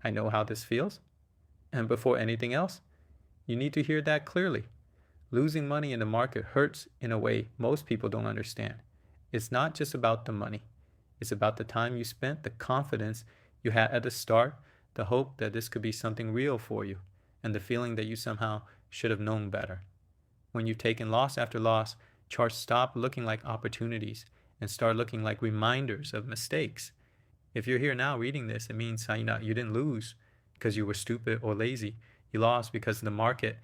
I know how this feels. And before anything else, you need to hear that clearly. Losing money in the market hurts in a way most people don't understand. It's not just about the money. It's about the time you spent, the confidence you had at the start, the hope that this could be something real for you, and the feeling that you somehow should have known better. When you've taken loss after loss, charts stop looking like opportunities and start looking like reminders of mistakes. If you're here now reading this, it means you didn't lose because you were stupid or lazy. You lost because the market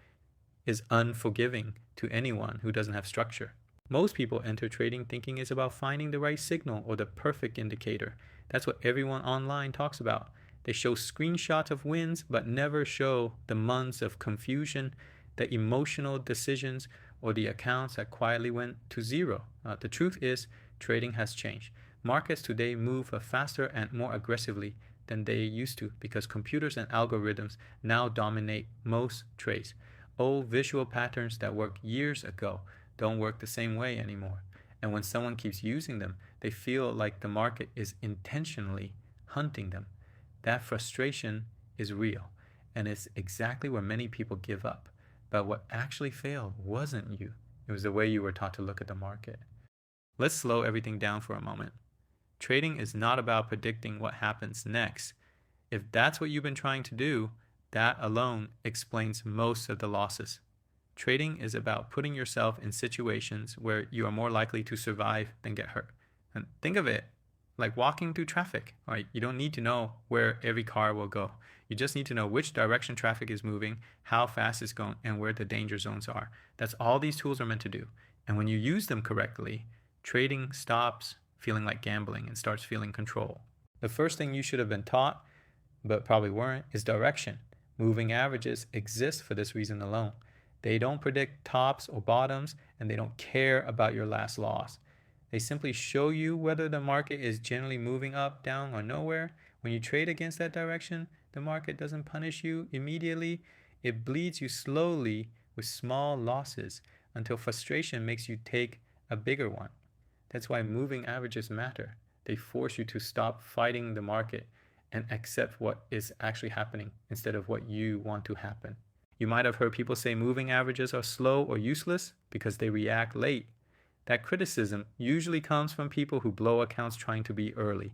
is unforgiving to anyone who doesn't have structure. Most people enter trading thinking it's about finding the right signal or the perfect indicator. That's what everyone online talks about. They show screenshots of wins, but never show the months of confusion, the emotional decisions, or the accounts that quietly went to zero. The truth is, trading has changed. Markets today move faster and more aggressively than they used to because computers and algorithms now dominate most trades. Old visual patterns that worked years ago don't work the same way anymore. And when someone keeps using them, they feel like the market is intentionally hunting them. That frustration is real, and it's exactly where many people give up. But what actually failed wasn't you. It was the way you were taught to look at the market. Let's slow everything down for a moment. Trading is not about predicting what happens next. If that's what you've been trying to do, that alone explains most of the losses. Trading is about putting yourself in situations where you are more likely to survive than get hurt. And think of it like walking through traffic. Right? You don't need to know where every car will go. You just need to know which direction traffic is moving, how fast it's going, and where the danger zones are. That's all these tools are meant to do. And when you use them correctly, trading stops feeling like gambling and starts feeling control. The first thing you should have been taught, but probably weren't, is direction. Moving averages exist for this reason alone. They don't predict tops or bottoms, and they don't care about your last loss. They simply show you whether the market is generally moving up, down, or nowhere. When you trade against that direction, the market doesn't punish you immediately. It bleeds you slowly with small losses until frustration makes you take a bigger one. That's why moving averages matter. They force you to stop fighting the market and accept what is actually happening instead of what you want to happen. You might have heard people say moving averages are slow or useless because they react late. That criticism usually comes from people who blow accounts trying to be early.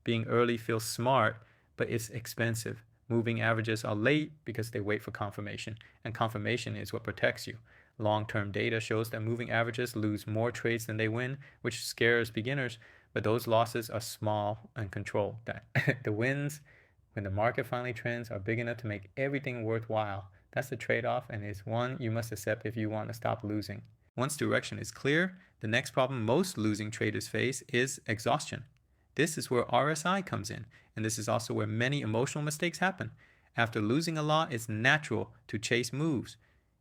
Being early feels smart, but it's expensive. Moving averages are late because they wait for confirmation, and confirmation is what protects you. Long-term data shows that moving averages lose more trades than they win, which scares beginners, but those losses are small and controlled. The wins, when the market finally trends, are big enough to make everything worthwhile. That's the trade-off, and it's one you must accept if you want to stop losing. Once direction is clear, the next problem most losing traders face is exhaustion. This is where RSI comes in, and this is also where many emotional mistakes happen. After losing a lot, it's natural to chase moves.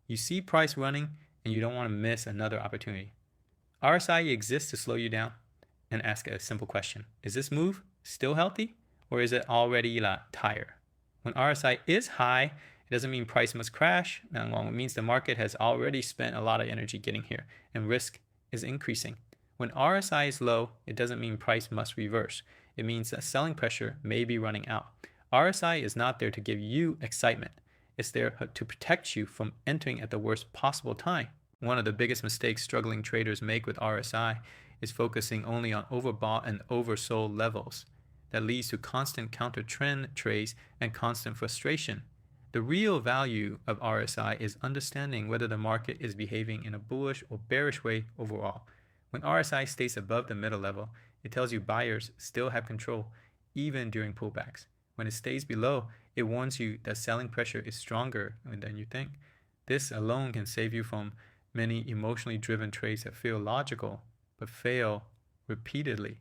You see price running, and you don't want to miss another opportunity. RSI exists to slow you down and ask a simple question. Is this move still healthy, or is it already tired? When RSI is high, it doesn't mean price must crash. It means the market has already spent a lot of energy getting here, and risk is increasing. When RSI is low, it doesn't mean price must reverse. It means that selling pressure may be running out. RSI is not there to give you excitement. It's there to protect you from entering at the worst possible time. One of the biggest mistakes struggling traders make with RSI is focusing only on overbought and oversold levels. That leads to constant counter-trend trades and constant frustration. The real value of RSI is understanding whether the market is behaving in a bullish or bearish way overall. When RSI stays above the middle level, it tells you buyers still have control, even during pullbacks. When it stays below, it warns you that selling pressure is stronger than you think. This alone can save you from many emotionally driven trades that feel logical, but fail repeatedly.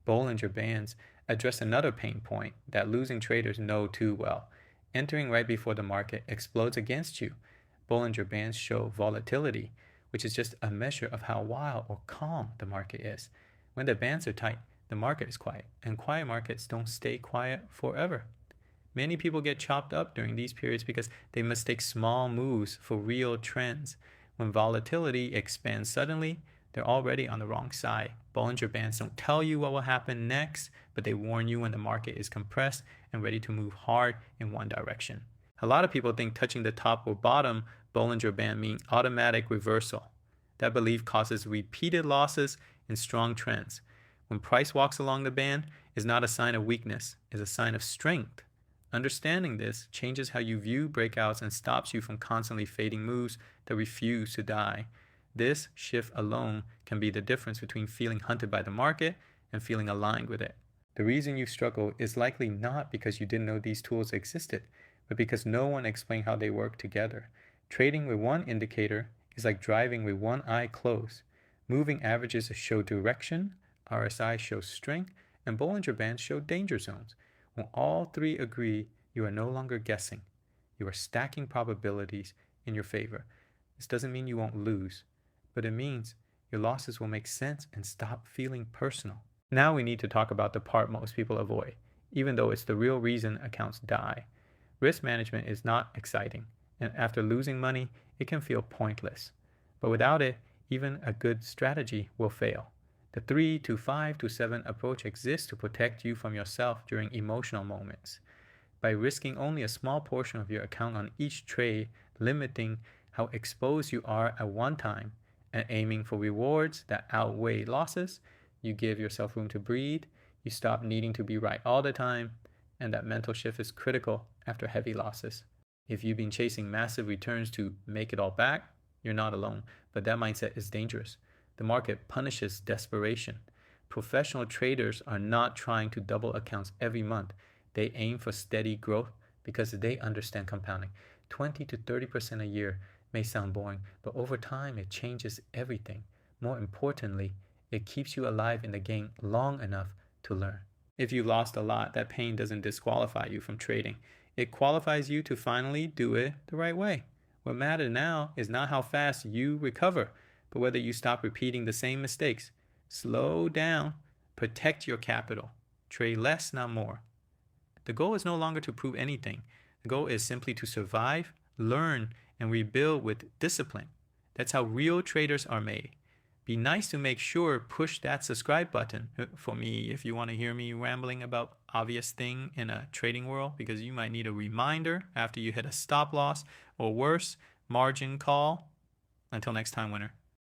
Bollinger Bands address another pain point that losing traders know too well. Entering right before the market explodes against you. Bollinger Bands show volatility, which is just a measure of how wild or calm the market is. When the bands are tight, the market is quiet, and quiet markets don't stay quiet forever. Many people get chopped up during these periods because they mistake small moves for real trends. When volatility expands suddenly, they're already on the wrong side. Bollinger Bands don't tell you what will happen next. but they warn you when the market is compressed and ready to move hard in one direction. A lot of people think touching the top or bottom Bollinger Band means automatic reversal. That belief causes repeated losses in strong trends. When price walks along the band, is not a sign of weakness, it's a sign of strength. Understanding this changes how you view breakouts and stops you from constantly fading moves that refuse to die. This shift alone can be the difference between feeling hunted by the market and feeling aligned with it. The reason you struggle is likely not because you didn't know these tools existed, but because no one explained how they work together. Trading with one indicator is like driving with one eye closed. Moving averages show direction, RSI shows strength, and Bollinger Bands show danger zones. When all three agree, you are no longer guessing. You are stacking probabilities in your favor. This doesn't mean you won't lose, but it means your losses will make sense and stop feeling personal. Now we need to talk about the part most people avoid, even though it's the real reason accounts die. Risk management is not exciting, and after losing money, it can feel pointless. But without it, even a good strategy will fail. The 3 to 5 to 7 approach exists to protect you from yourself during emotional moments. By risking only a small portion of your account on each trade, limiting how exposed you are at one time, and aiming for rewards that outweigh losses, you give yourself room to breathe, you stop needing to be right all the time, and that mental shift is critical after heavy losses. If you've been chasing massive returns to make it all back, you're not alone, but that mindset is dangerous. The market punishes desperation. Professional traders are not trying to double accounts every month. They aim for steady growth because they understand compounding. 20 to 30% a year may sound boring, but over time it changes everything. More importantly, it keeps you alive in the game long enough to learn. If you lost a lot, that pain doesn't disqualify you from trading. It qualifies you to finally do it the right way. What matters now is not how fast you recover, but whether you stop repeating the same mistakes. Slow down, protect your capital, trade less, not more. The goal is no longer to prove anything. The goal is simply to survive, learn, and rebuild with discipline. That's how real traders are made. Be nice to make sure push that subscribe button for me if you want to hear me rambling about obvious thing in a trading world, because you might need a reminder after you hit a stop loss or worse, margin call. Until next time, winner.